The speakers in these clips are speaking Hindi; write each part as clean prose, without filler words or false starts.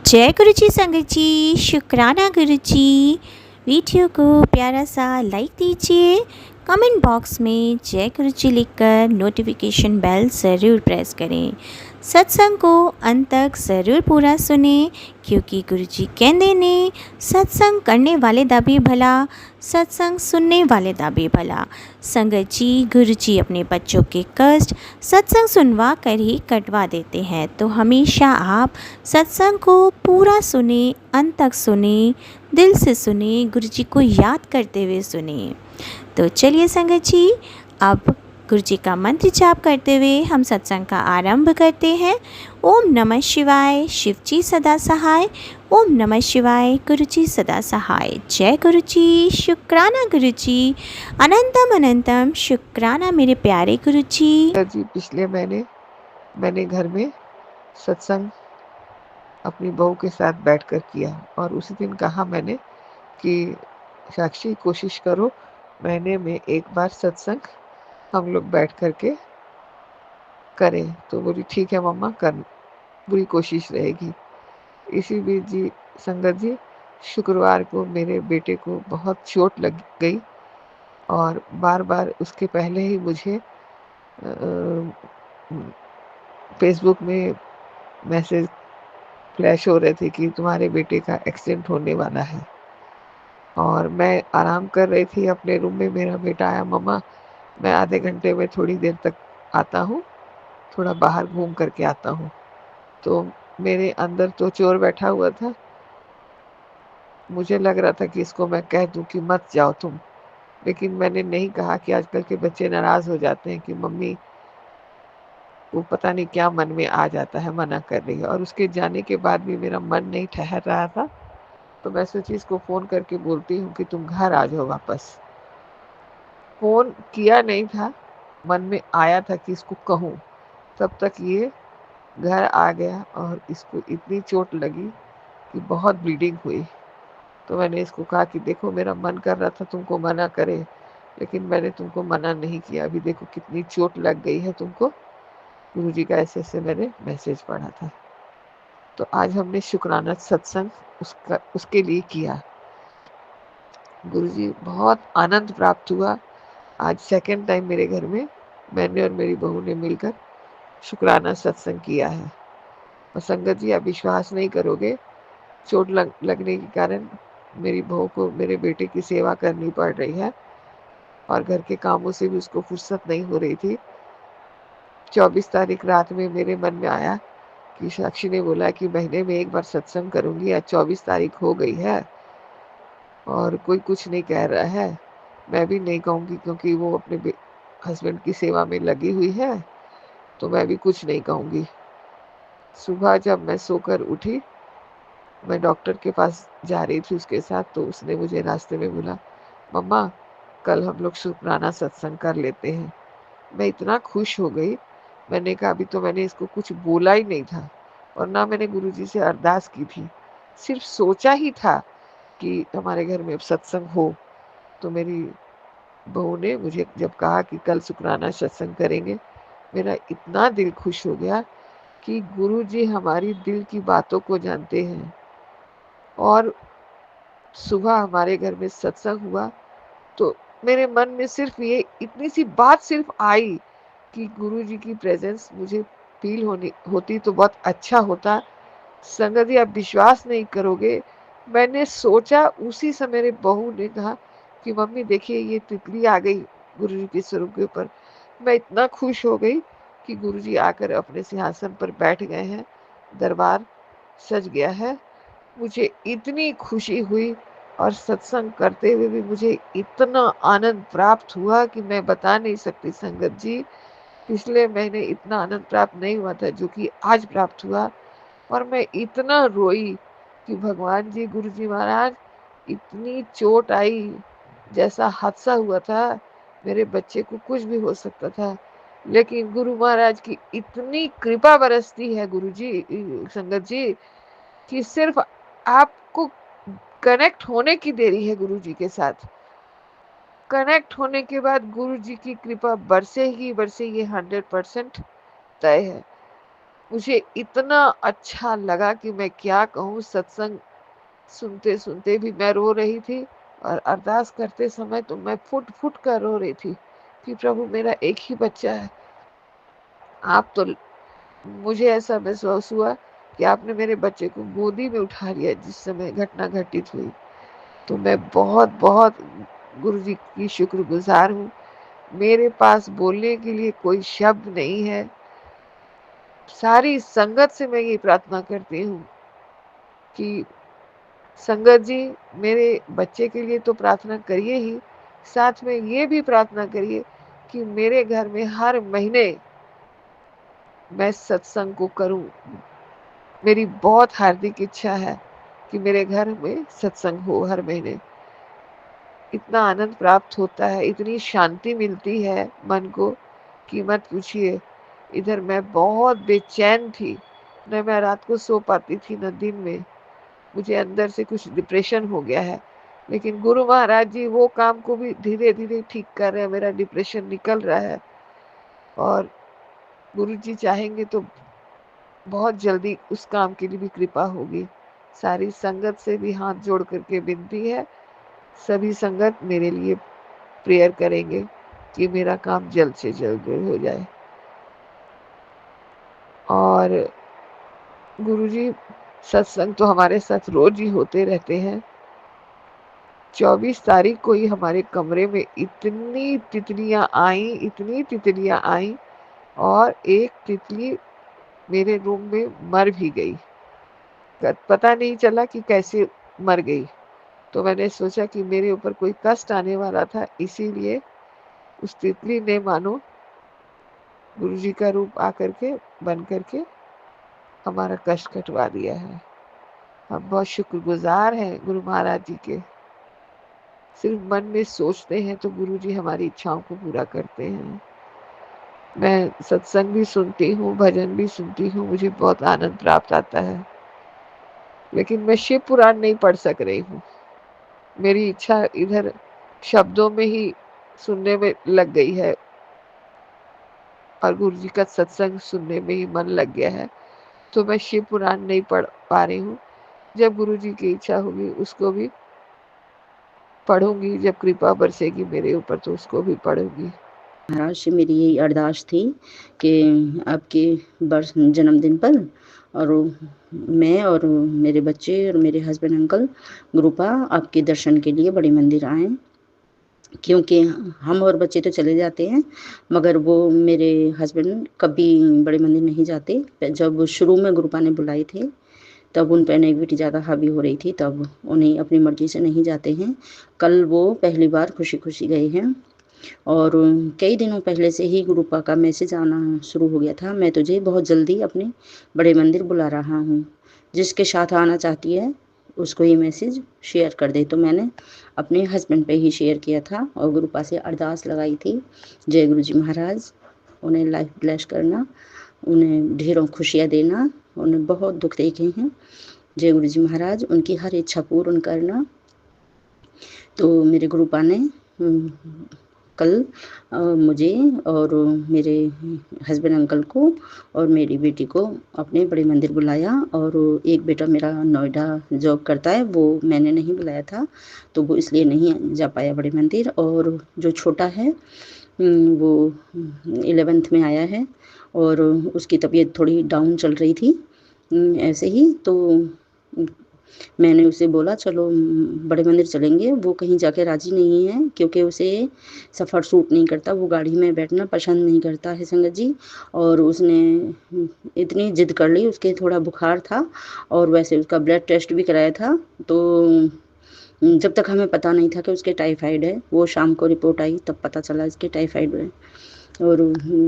जय गुरु जी संगत जी, शुक्राना गुरु जी। वीडियो को प्यारा सा लाइक दीजिए, कमेंट बॉक्स में जय गुरु जी लिखकर नोटिफिकेशन बेल ज़रूर प्रेस करें। सत्संग को अंत तक ज़रूर पूरा सुने, क्योंकि गुरु जी कहते ने सत्संग करने वाले दा भी भला, सत्संग सुनने वाले दा भी भला। संगत जी, गुरु जी अपने बच्चों के कष्ट सत्संग सुनवा कर ही कटवा देते हैं, तो हमेशा आप सत्संग को पूरा सुने, अंत तक सुने, दिल से सुने, गुरु जी को याद करते हुए सुने। तो चलिए संगत जी, अब गुरु जी का मंत्र जाप करते हुए हम सत्संग का आरंभ करते हैं। ओम नमः शिवाय, शिव जी सदा सहाय। ओम नमः शिवाय, गुरु जी सदा सहाय। जय गुरु जी, शुक्राना गुरु जी, अनंतम अनंतम शुक्राना मेरे प्यारे गुरु जी। जी पिछले महीने मैंने घर में सत्संग अपनी बहू के साथ बैठकर किया और उसी दिन कहा मैंने कि साक्षी कोशिश करो महीने में एक बार सत्संग हम लोग बैठ कर के करें। तो बोली ठीक है मम्मा, कर पूरी कोशिश रहेगी। इसी बीच जी संगत जी, शुक्रवार को मेरे बेटे को बहुत चोट लग गई और बार बार उसके पहले ही मुझे फेसबुक में मैसेज फ्लैश हो रहे थे कि तुम्हारे बेटे का एक्सीडेंट होने वाला है। और मैं आराम कर रही थी अपने रूम में, मेरा बेटा आया, मम्मा मैं आधे घंटे में थोड़ी देर तक आता हूँ, थोड़ा बाहर घूम करके आता हूँ। तो मेरे अंदर तो चोर बैठा हुआ था, मुझे लग रहा था कि इसको मैं कह दूं कि मत जाओ तुम, लेकिन मैंने नहीं कहा कि आजकल के बच्चे नाराज हो जाते हैं कि मम्मी वो पता नहीं क्या मन में आ जाता है, मना कर रही है। और उसके जाने के बाद भी मेरा मन नहीं ठहर रहा था, तो मैं सोची इसको फ़ोन करके बोलती हूँ कि तुम घर आ जाओ वापस। फ़ोन किया नहीं था, मन में आया था कि इसको कहूँ, तब तक ये घर आ गया और इसको इतनी चोट लगी कि बहुत ब्लीडिंग हुई। तो मैंने इसको कहा कि देखो मेरा मन कर रहा था तुमको मना करे, लेकिन मैंने तुमको मना नहीं किया, अभी देखो कितनी चोट लग गई है तुमको। गुरुजी का ऐसे-ऐसे मैंने मैसेज पढ़ा था। तो आज हमने शुक्राना सत्संग उसके लिए किया। गुरुजी बहुत आनंद प्राप्त हुआ। आज सेकंड टाइम मेरे घर में मैंने और मेरी बहू ने मिलकर शुक्राना सत्संग किया है। और संगत जी, आप विश्वास नहीं करोगे, चोट लगने के कारण मेरी बहू को मेरे बेटे की सेवा करनी पड़ रही है और घर के कामों से भी उसको फुर्सत नहीं हो रही थी। 24 तारीख रात में मेरे मन में आया कि साक्षी ने बोला कि महीने में एक बार सत्संग करूंगी, आज 24 तारीख हो गई है और कोई कुछ नहीं कह रहा है। मैं भी नहीं कहूँगी क्योंकि वो अपने हस्बैंड की सेवा में लगी हुई है, तो मैं भी कुछ नहीं कहूँगी। सुबह जब मैं सोकर उठी, मैं डॉक्टर के पास जा रही थी उसके साथ, तो उसने मुझे रास्ते में बोला, मम्मा कल हम लोग शुक्राना सत्संग कर लेते हैं। मैं इतना खुश हो गई, मैंने कहा अभी तो मैंने इसको कुछ बोला ही नहीं था और ना मैंने गुरुजी से अरदास की थी, सिर्फ सोचा ही था कि हमारे घर में अब सत्संग हो। तो मेरी बहू ने मुझे जब कहा कि कल शुक्राना सत्संग करेंगे, मेरा इतना दिल खुश हो गया कि गुरुजी हमारी दिल की बातों को जानते हैं। और सुबह हमारे घर में सत्संग हुआ, तो मेरे मन में सिर्फ ये इतनी सी बात सिर्फ आई कि गुरुजी की प्रेजेंस मुझे फील होती तो बहुत अच्छा होता। संगत जी, आप विश्वास नहीं करोगे, मैंने सोचा उसी समय मेरे बहू ने कहा कि मम्मी देखिए ये तितली आ गई गुरुजी के स्वरूप के ऊपर। मैं इतना खुश हो गई कि गुरुजी आकर अपने सिंहासन पर बैठ गए हैं, दरबार सज गया है। मुझे इतनी खुशी हुई और सत्संग करते हुए भी मुझे इतना आनंद प्राप्त हुआ कि मैं बता नहीं सकती संगत जी। पिछले महीने इतना आनंद प्राप्त नहीं हुआ था जो कि आज प्राप्त हुआ। और मैं इतना रोई कि भगवान जी, गुरु जी महाराज, इतनी चोट आई, जैसा हादसा हुआ था, मेरे बच्चे को कुछ भी हो सकता था, लेकिन गुरु महाराज की इतनी कृपा बरसती है गुरु जी, संगत जी, कि सिर्फ आपको कनेक्ट होने की देरी है गुरु जी के साथ। कनेक्ट होने के बाद गुरु जी की कृपा बरसे ही बरसे, ये 100% तय है। मुझे इतना अच्छा लगा कि मैं क्या कहूँ। सत्संग सुनते-सुनते भी मैं रो रही थी और अरदास करते समय तो मैं फुट-फुट कर रो रही थी कि प्रभु मेरा एक ही बच्चा है। आप तो मुझे ऐसा महसूस हुआ कि आपने मेरे बच्चे को गोदी में उठा लिया जिस समय घटना घटित हुई। तो मैं बहुत-बहुत गुरुजी की शुक्रगुज़ार हूँ। मेरे पास बोलने के लिए कोई शब्द नहीं है। सारी संगत से मैं ये प्रार्थना करती हूँ कि संगत जी मेरे बच्चे के लिए तो प्रार्थना करिए ही, साथ में ये भी प्रार्थना करिए कि मेरे घर में हर महीने मैं सत्संग को करूँ। मेरी बहुत हार्दिक इच्छा है कि मेरे घर में सत्संग हो हर महीने। इतना आनंद प्राप्त होता है, इतनी शांति मिलती है मन को कि मत पूछिए। इधर मैं बहुत बेचैन थी, न मैं रात को सो पाती थी न दिन में। मुझे अंदर से कुछ डिप्रेशन हो गया है, लेकिन गुरु महाराज जी वो काम को भी धीरे-धीरे ठीक कर रहे हैं, मेरा डिप्रेशन निकल रहा है और गुरु जी चाहेंगे तो बहुत जल्दी उस काम के लिए भी कृपा होगी। सारी संगत से भी हाथ जोड़ कर के विनती है, सभी संगत मेरे लिए प्रेयर करेंगे कि मेरा काम जल्द से जल्द हो जाए। और गुरुजी सत्संग तो हमारे साथ रोज ही होते रहते हैं। 24 तारीख को ही हमारे कमरे में इतनी तितलियां आई और एक तितली मेरे रूम में मर भी गई। पता नहीं चला कि कैसे मर गई। तो मैंने सोचा कि मेरे ऊपर कोई कष्ट आने वाला था, इसीलिए उस तितली ने मानो गुरुजी का रूप आकर के बन करके हमारा कष्ट कटवा दिया है। हम बहुत शुक्रगुजार हैं गुरु महाराज जी के। सिर्फ मन में सोचते हैं तो गुरुजी हमारी इच्छाओं को पूरा करते हैं। मैं सत्संग भी सुनती हूँ, भजन भी सुनती हूँ, मुझे बहुत आनंद प्राप्त आता है। लेकिन मैं शिव पुराण नहीं पढ़ सक रही हूँ। मेरी इच्छा इधर शब्दों में ही सुनने में लग गई है और गुरुजी का सत्संग सुनने में ही मन लग गया है। तो मैं शिव पुराण नहीं पढ़ पा रही हूँ। जब गुरुजी की इच्छा होगी उसको भी पढ़ूंगी, जब कृपा बरसेगी मेरे ऊपर तो उसको भी पढ़ूंगी। महाराज से मेरी यही अरदास थी कि आपके बर्थ जन्मदिन पर और मैं और मेरे बच्चे और मेरे हस्बैंड अंकल ग्रुपा आपके दर्शन के लिए बड़े मंदिर आए, क्योंकि हम और बच्चे तो चले जाते हैं मगर वो मेरे हस्बैंड कभी बड़े मंदिर नहीं जाते। जब शुरू में ग्रुपा ने बुलाए थे तब उन पर नेगेटिविटी ज़्यादा हावी हो रही थी, तब उन्हें अपनी मर्जी से नहीं जाते हैं। कल वो पहली बार खुशी खुशी गए हैं और कई दिनों पहले से ही ग्रुपा का मैसेज आना शुरू हो गया था, मैं तुझे बहुत जल्दी अपने बड़े मंदिर बुला रहा हूँ, जिसके साथ आना चाहती है उसको ये मैसेज शेयर कर दे। तो मैंने अपने हस्बैंड पे ही शेयर किया था और ग्रुपा से अरदास लगाई थी, जय गुरु जी महाराज, उन्हें लाइफ ब्लेस करना, उन्हें ढेरों खुशियाँ देना, उन्हें बहुत दुख देखे हैं, जय गुरु जी महाराज उनकी हर इच्छा पूर्ण करना। तो मेरे ग्रुपा ने कल मुझे और मेरे हस्बैंड अंकल को और मेरी बेटी को अपने बड़े मंदिर बुलाया। और एक बेटा मेरा नोएडा जॉब करता है, वो मैंने नहीं बुलाया था तो वो इसलिए नहीं जा पाया बड़े मंदिर। और जो छोटा है वो 11th में आया है और उसकी तबीयत थोड़ी डाउन चल रही थी ऐसे ही। तो मैंने उसे बोला चलो बड़े मंदिर चलेंगे, वो कहीं जाके राजी नहीं है क्योंकि उसे सफ़र सूट नहीं करता, वो गाड़ी में बैठना पसंद नहीं करता है संगत जी। और उसने इतनी जिद कर ली, उसके थोड़ा बुखार था और वैसे उसका ब्लड टेस्ट भी कराया था, तो जब तक हमें पता नहीं था कि उसके टाइफाइड है, वो शाम को रिपोर्ट आई तब पता चला इसके टाइफाइड है। और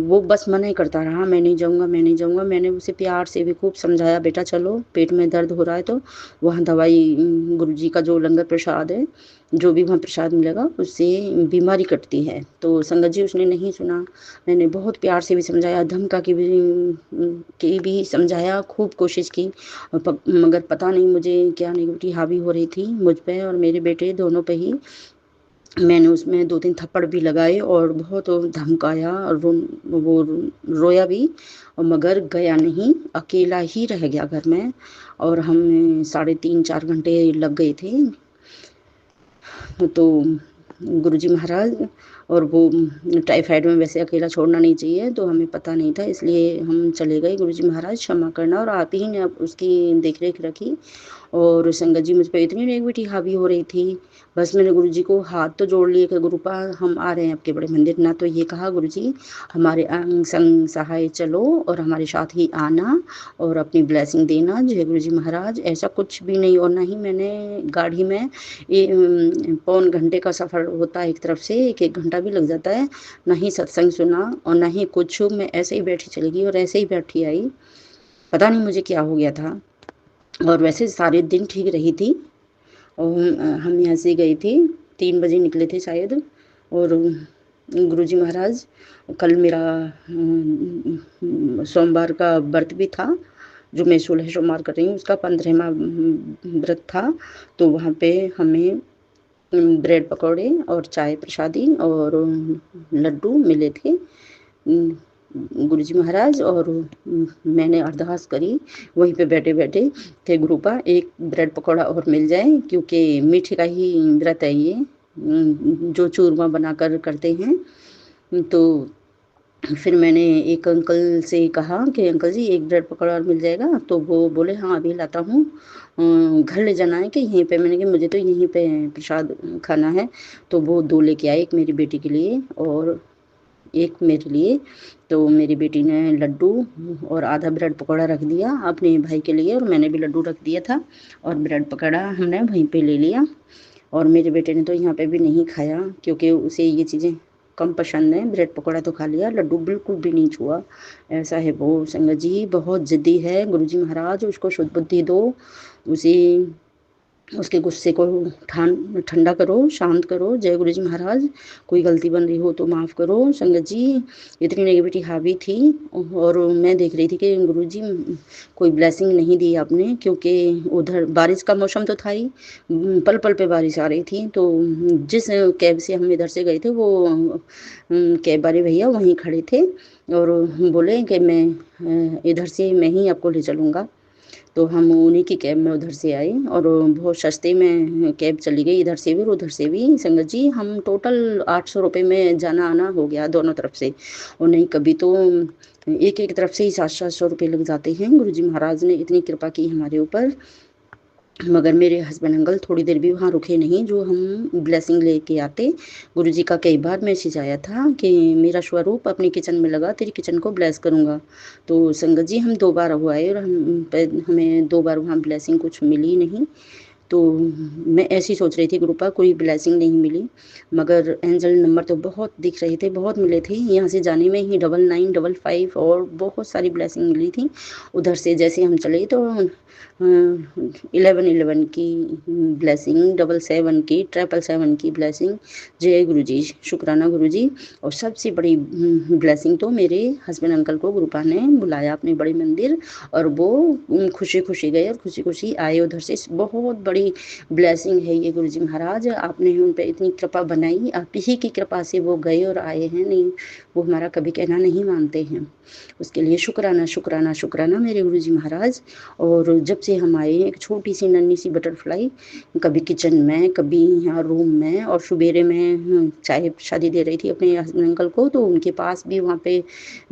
वो बस मना ही करता रहा, मैं नहीं जाऊँगा, मैं नहीं जाऊँगा। मैंने उसे प्यार से भी खूब समझाया, बेटा चलो, पेट में दर्द हो रहा है तो वहाँ दवाई गुरुजी का जो लंगर प्रसाद है, जो भी वहाँ प्रसाद मिलेगा उससे बीमारी कटती है। तो संगत जी उसने नहीं सुना। मैंने बहुत प्यार से भी समझाया, धमका के भी समझाया, खूब कोशिश की मगर पता नहीं मुझे क्या नेगेटिविटी हावी हो रही थी मुझ पे और मेरे बेटे दोनों पे ही। मैंने उसमें 2-3 थप्पड़ भी लगाए और बहुत धमकाया और वो रोया भी, और मगर गया नहीं, अकेला ही रह गया घर में। और हमें 3.5-4 घंटे लग गए थे। तो गुरुजी महाराज, और वो टाइफाइड में वैसे अकेला छोड़ना नहीं चाहिए, तो हमें पता नहीं था, इसलिए हम चले गए। गुरुजी महाराज क्षमा करना, और आप ही ने उसकी देख रेख रखी। और संगत जी मुझ पर इतनी नेगेटिविटी हावी हो रही थी, बस मैंने गुरुजी को हाथ तो जोड़ लिए कि गुरुपा हम आ रहे हैं आपके बड़े मंदिर, ना तो ये कहा गुरुजी हमारे अंग संग सहाय चलो और हमारे साथ ही आना और अपनी ब्लेसिंग देना, जय गुरुजी महाराज, ऐसा कुछ भी नहीं। और ना ही मैंने गाड़ी में 1.25 घंटे का सफ़र होता है एक तरफ से, 1 घंटा भी लग जाता है, ना ही सत्संग सुना और ना ही कुछ, मैं ऐसे ही बैठी चली गई और ऐसे ही बैठी आई, पता नहीं मुझे क्या हो गया था। और वैसे सारे दिन ठीक रही थी। और हम यहाँ से गए थे 3 बजे निकले थे शायद। और गुरुजी महाराज कल मेरा सोमवार का व्रत भी था, जो मैं 16 सोमवार कर रही हूँ, उसका 15वां व्रत था। तो वहाँ पे हमें ब्रेड पकौड़े और चाय प्रसादी और लड्डू मिले थे। गुरुजी महाराज और मैंने अरदास करी वहीं पे बैठे बैठे थे, गुरुपा एक ब्रेड पकौड़ा और मिल जाए, क्योंकि मीठे का ही व्रत है ये, जो चूरमा बनाकर करते हैं। तो फिर मैंने एक अंकल से कहा कि अंकल जी एक ब्रेड पकौड़ा और मिल जाएगा, तो वो बोले हाँ अभी लाता हूँ, घर ले जाना है कि यहीं पे। मैंने कहा मुझे तो यहीं पे प्रसाद खाना है। तो वो 2 लेके आए, एक मेरी बेटी के लिए और एक मेरे लिए। तो मेरी बेटी ने लड्डू और आधा ब्रेड पकौड़ा रख दिया अपने भाई के लिए, और मैंने भी लड्डू रख दिया था और ब्रेड पकौड़ा हमने वहीं पे ले लिया। और मेरे बेटे ने तो यहाँ पे भी नहीं खाया, क्योंकि उसे ये चीज़ें कम पसंद है। ब्रेड पकौड़ा तो खा लिया, लड्डू बिल्कुल भी नहीं छुआ। ऐसा है वो संगत जी, बहुत ज़िद्दी है। गुरुजी महाराज उसको शुद्ध बुद्धि दो, उसे उसके गुस्से को ठंडा करो, शांत करो। जय गुरुजी महाराज, कोई गलती बन रही हो तो माफ़ करो। संगत जी इतनी नेगेटिविटी हावी थी, और मैं देख रही थी कि गुरुजी कोई ब्लेसिंग नहीं दी आपने, क्योंकि उधर बारिश का मौसम तो था ही, पल पल पे बारिश आ रही थी। तो जिस कैब से हम इधर से गए थे, वो कैब वाले भैया वहीं खड़े थे और बोले कि मैं इधर से मैं ही आपको ले चलूँगा। तो हम उन्हीं की कैब में उधर से आए, और बहुत सस्ते में कैब चली गई, इधर से भी और उधर से भी। संगत जी हम टोटल 800 रुपये में जाना आना हो गया दोनों तरफ से, और नहीं कभी तो एक एक तरफ से ही 700-700 रुपये लग जाते हैं। गुरुजी महाराज ने इतनी कृपा की हमारे ऊपर। मगर मेरे हस्बैंड अंकल थोड़ी देर भी वहाँ रुके नहीं, जो हम ब्लेसिंग लेके आते। गुरुजी का कई बार मैसेज आया था कि मेरा स्वरूप अपनी किचन में लगा, तेरी किचन को ब्लेस करूँगा। तो संगत जी हम 2 बार हुआ है, और हमें 2 बार वहाँ ब्लेसिंग कुछ मिली नहीं। तो मैं ऐसी सोच रही थी गुरुपा कोई ब्लेसिंग नहीं मिली, मगर एंजल नंबर तो बहुत दिख रहे थे, बहुत मिले थे। यहाँ से जाने में ही 9955 और बहुत सारी ब्लेसिंग मिली थी। उधर से जैसे हम चले तो 1111 की ब्लेसिंग, 777 की, 777 की ब्लेसिंग। जय गुरुजी, शुक्राना गुरुजी। और सबसे बड़ी ब्लेसिंग तो मेरे हस्बैंड अंकल को गुरुपा ने बुलाया अपने बड़े मंदिर, और वो खुशी खुशी गए और खुशी खुशी आए उधर से। बहुत बड़ी ब्लेसिंग है ये गुरुजी महाराज, आपने उन पर इतनी कृपा बनाई, आप ही की कृपा से वो गए और आए हैं, नहीं वो हमारा कभी कहना नहीं मानते हैं। उसके लिए शुक्राना शुक्राना शुक्राना मेरे गुरुजी महाराज। और जब से हम आए, एक छोटी सी नन्ही सी बटरफ्लाई, कभी किचन में, कभी यहाँ रूम में, और सुबेरे में चाय शादी दे रही थी अपने हस्बैंड अंकल को, तो उनके पास भी वहाँ पे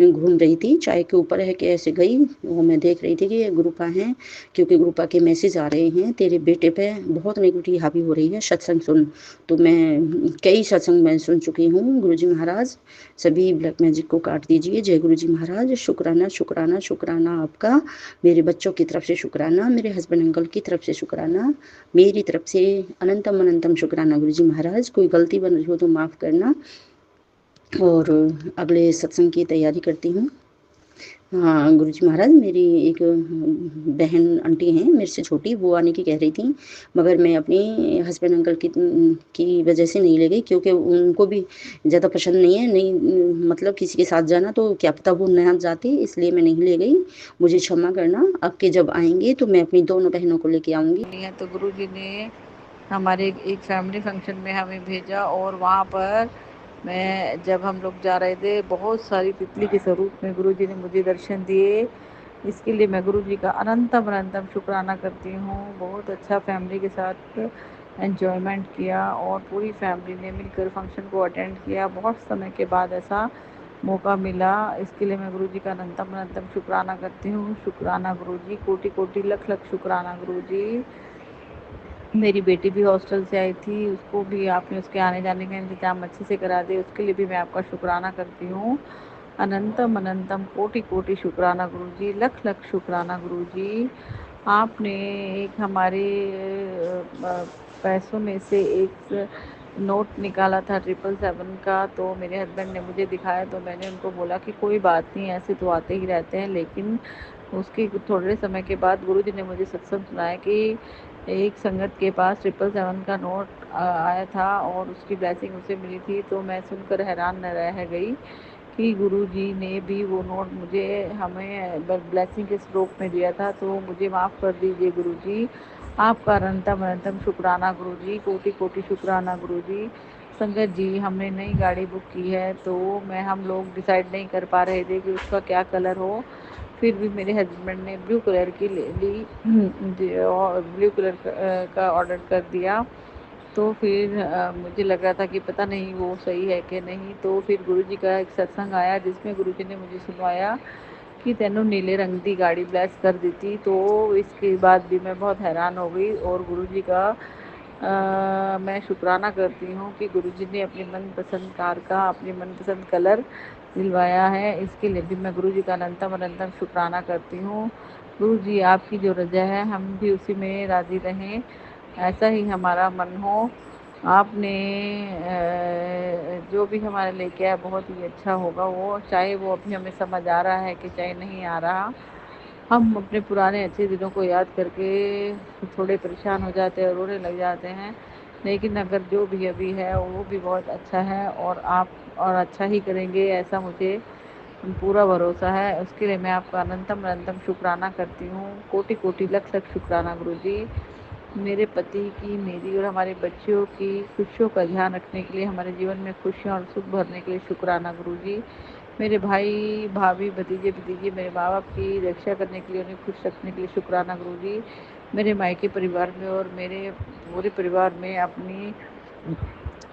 घूम रही थी, चाय के ऊपर है कि ऐसे गई, वो मैं देख रही थी कि ये गुरुपा हैं, क्योंकि गुरुपा के मैसेज आ रहे हैं तेरे बेटे पे बहुत नेगेटिविटी हावी हो रही है, सत्संग सुन। तो मैं कई सत्संग में सुन चुकी हूँ। गुरुजी महाराज सभी ब्लैक मैजिक को काट दीजिए। जय गुरुजी महाराज, शुक्राना शुक्राना शुक्राना आपका, मेरे बच्चों की तरफ से शुक्राना, मेरे हस्बैंड अंकल की तरफ से शुक्राना, मेरी तरफ से अनंतम अनंतम शुक्राना। गुरुजी महाराज कोई गलती बन रही हो तो माफ़ करना। और अगले सत्संग की तैयारी करती हूँ। हाँ गुरुजी महाराज, मेरी एक बहन आंटी हैं मेरे से छोटी, वो आने की कह रही थी, मगर मैं अपनी हस्बैंड अंकल की वजह से नहीं ले गई, क्योंकि उनको भी ज़्यादा पसंद नहीं है, नहीं मतलब किसी के साथ जाना, तो क्या पता वो ना जाते, इसलिए मैं नहीं ले गई। मुझे क्षमा करना, आपके जब आएंगे तो मैं अपनी दोनों बहनों को लेके आऊँगी। तो गुरु जी ने हमारे एक फैमिली फंक्शन में हमें भेजा, और वहाँ पर मैं जब हम लोग जा रहे थे, बहुत सारी तितली के स्वरूप में गुरुजी ने मुझे दर्शन दिए। इसके लिए मैं गुरुजी का अनंतम अनंतम शुक्राना करती हूँ। बहुत अच्छा फैमिली के साथ एंजॉयमेंट किया, और पूरी फैमिली ने मिलकर फंक्शन को अटेंड किया। बहुत समय के बाद ऐसा मौका मिला, इसके लिए मैं गुरुजी का अनंतम अनंतम शुक्राना करती हूँ। शुक्राना गुरुजी, कोटि कोटि लख लख शुक्राना गुरुजी। मेरी बेटी भी हॉस्टल से आई थी, उसको भी आपने उसके आने जाने का इंतज़ाम अच्छे से करा दिया, उसके लिए भी मैं आपका शुक्राना करती हूँ। अनंतम अनंतम कोटि कोटि शुक्राना गुरुजी, लख लख शुक्राना गुरुजी। आपने एक हमारे पैसों में से एक नोट निकाला था 777 का, तो मेरे हस्बैंड ने मुझे दिखाया, तो मैंने उनको बोला कि कोई बात नहीं, ऐसे तो आते ही रहते हैं। लेकिन उसके थोड़े समय के बाद गुरुजी ने मुझे सत्संग सुनाया कि एक संगत के पास 777 का नोट आया था और उसकी ब्लेसिंग उसे मिली थी। तो मैं सुनकर हैरान न रह गई कि गुरुजी ने भी वो नोट मुझे हमें ब्लेसिंग के स्वरूप में दिया था। तो मुझे माफ़ कर दीजिए गुरुजी, आपका अनंतम अनंतम शुक्राना गुरुजी, कोटि कोटि शुक्राना गुरुजी। संगत जी, हमने नई गाड़ी बुक की है, तो हम लोग डिसाइड नहीं कर पा रहे थे कि उसका क्या कलर हो। फिर भी मेरे हस्बैंड ने ब्लू कलर की ले ली और ब्लू कलर का ऑर्डर कर दिया। तो फिर मुझे लग रहा था कि पता नहीं वो सही है कि नहीं। तो फिर गुरुजी का एक सत्संग आया, जिसमें गुरुजी ने मुझे सुनवाया कि तेनों नीले रंग की गाड़ी ब्लेस कर दी थी। तो इसके बाद भी मैं बहुत हैरान हो गई, और गुरुजी का मैं शुक्राना करती हूँ कि गुरुजी ने अपनी मनपसंद कार का अपनी मनपसंद कलर दिलवाया है। इसके लिए भी मैं गुरुजी का अनंतम अनंतम शुक्राना करती हूँ। गुरुजी, आपकी जो रजा है हम भी उसी में राजी रहें, ऐसा ही हमारा मन हो। आपने जो भी हमारे लेके आया बहुत ही अच्छा होगा, वो चाहे वो अभी हमें समझ आ रहा है कि चाहे नहीं आ रहा। हम अपने पुराने अच्छे दिनों को याद करके थोड़े परेशान हो जाते हैं और रोने लग जाते हैं। लेकिन अगर जो भी अभी है वो भी बहुत अच्छा है, और आप और अच्छा ही करेंगे, ऐसा मुझे पूरा भरोसा है। उसके लिए मैं आपका अनंतम अनंतम शुक्राना करती हूँ। कोटि कोटि लख लख शुक्राना गुरुजी। मेरे पति की, मेरी और हमारे बच्चों की खुशियों का ध्यान रखने के लिए, हमारे जीवन में खुशियाँ और सुख भरने के लिए शुक्राना गुरुजी। मेरे भाई भाभी भतीजे भतीजे मेरे माँ बाप की रक्षा करने के लिए, उन्हें खुश रखने के लिए शुक्राना गुरुजी। मेरे मायके परिवार में और मेरे पूरे परिवार में अपनी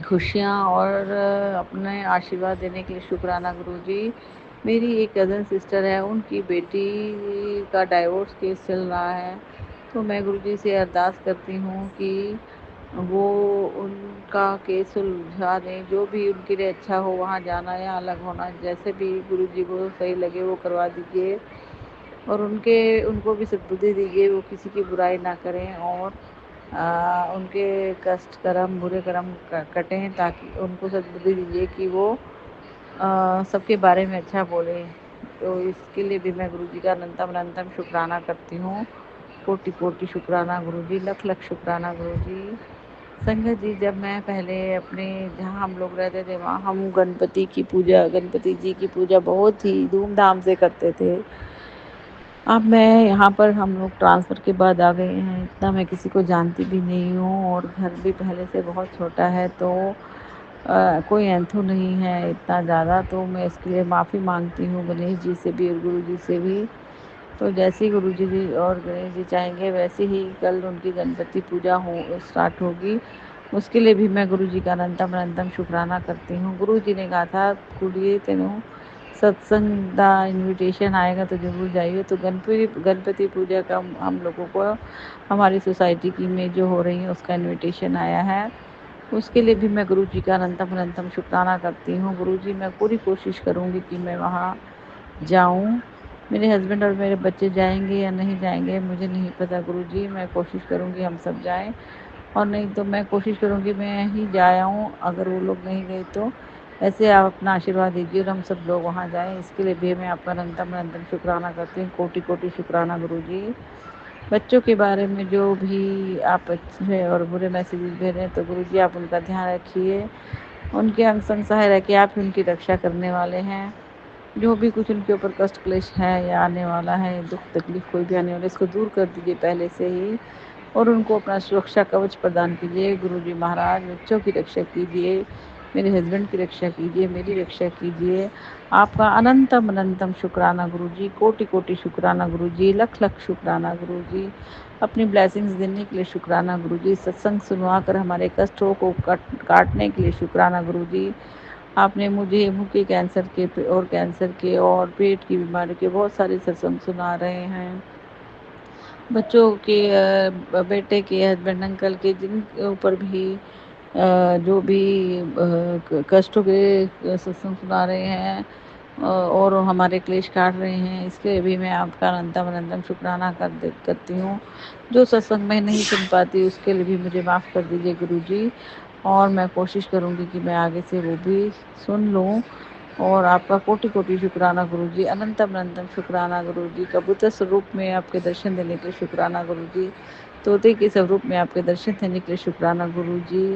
खुशियाँ और अपने आशीर्वाद देने के लिए शुक्राना गुरुजी। मेरी एक कज़न सिस्टर है, उनकी बेटी का डाइवोर्स केस चल रहा है, तो मैं गुरुजी से अरदास करती हूँ कि वो उनका केस सुलझा दें। जो भी उनके लिए अच्छा हो, वहाँ जाना या अलग होना, जैसे भी गुरुजी को सही लगे वो करवा दीजिए, और उनको भी सद्बुद्धि दीजिए, वो किसी की बुराई ना करें, और उनके कष्ट कर्म बुरे कर्म कटें, ताकि उनको सद्बुद्धि दीजिए कि वो सबके बारे में अच्छा बोले। तो इसके लिए भी मैं गुरुजी का अनंतम अनंतम शुक्राना करती हूँ। कोटि कोटि शुक्राना गुरुजी, लख लख शुक्राना गुरुजी। संगत जी, जब मैं पहले अपने जहाँ हम लोग रहते थे, वहाँ हम गणपति जी की पूजा बहुत ही धूमधाम से करते थे। अब मैं यहाँ पर हम लोग ट्रांसफ़र के बाद आ गए हैं, इतना मैं किसी को जानती भी नहीं हूँ, और घर भी पहले से बहुत छोटा है, तो कोई एंथू नहीं है इतना ज़्यादा। तो मैं इसके लिए माफ़ी मांगती हूँ गणेश जी से भी और गुरु जी से भी। तो जैसे ही गुरु जी और गणेश जी चाहेंगे, वैसे ही कल उनकी गणपति पूजा स्टार्ट होगी। उसके लिए भी मैं गुरु जी का अनंतम अनंतम शुक्राना करती हूँ। गुरु जी ने कहा था, कुड़िए तेनों सत्संग दा इनविटेशन आएगा तो ज़रूर जाइए। तो गणपति पूजा का हम लोगों को हमारी सोसाइटी की में जो हो रही है उसका इनविटेशन आया है। उसके लिए भी मैं गुरु जी का अनंतम अनंतम शुक्राना करती हूँ। गुरु जी, मैं पूरी कोशिश करूँगी कि मैं वहाँ जाऊँ। मेरे हस्बैंड और मेरे बच्चे जाएंगे या नहीं जाएंगे मुझे नहीं पता गुरुजी। मैं कोशिश करूँगी हम सब जाएं, और नहीं तो मैं कोशिश करूँगी मैं ही जा आऊँ, अगर वो लोग नहीं गए तो। ऐसे आप अपना आशीर्वाद दीजिए और हम सब लोग वहाँ जाएं। इसके लिए भी मैं आपका अनंतम अनंतम शुक्राना करती हूँ। कोटि कोटि शुक्राना गुरुजी। बच्चों के बारे में जो भी आप अच्छे और बुरे मैसेजेस भेज रहे हैं, तो गुरुजी आप उनका ध्यान रखिए, उनके अंग संग सहाय रह के आप ही उनकी रक्षा करने वाले हैं। जो भी कुछ उनके ऊपर कष्ट क्लेश है या आने वाला है, दुख तकलीफ कोई भी आने वाला है, इसको दूर कर दीजिए पहले से ही। और उनको अपना सुरक्षा कवच प्रदान कीजिए। गुरुजी महाराज बच्चों की रक्षा कीजिए, मेरे हस्बैंड की रक्षा कीजिए, मेरी रक्षा कीजिए। आपका अनंतम अनंतम शुक्राना गुरुजी, कोटि कोटि शुक्राना गुरुजी, लख लख शुक्राना गुरुजी। अपनी ब्लेसिंग्स देने के लिए शुक्राना गुरुजी, सत्संग सुनवा कर हमारे कष्टों को काटने के लिए शुक्राना गुरुजी। आपने मुझे मुंह के कैंसर के और पेट की बीमारी के बहुत सारे सत्संग सुना रहे हैं। बच्चों के बेटे के हस्बैंड अंकल के जिन ऊपर भी जो भी कष्टों के सत्संग सुना रहे हैं और हमारे क्लेश काट रहे हैं, इसके लिए भी मैं आपका अनंतम अनंतम शुक्राना करती हूँ। जो सत्संग मैं नहीं सुन पाती उसके लिए भी मुझे माफ़ कर दीजिए गुरुजी, और मैं कोशिश करूँगी कि मैं आगे से वो भी सुन लूँ। और आपका कोटि कोटि शुक्राना गुरुजी, अनंतम अनंतम शुक्राना गुरुजी। कबूतर स्वरूप में आपके दर्शन देने के लिए शुक्राना गुरुजी, तोते के स्वरूप में आपके दर्शन देने के लिए शुक्राना गुरुजी।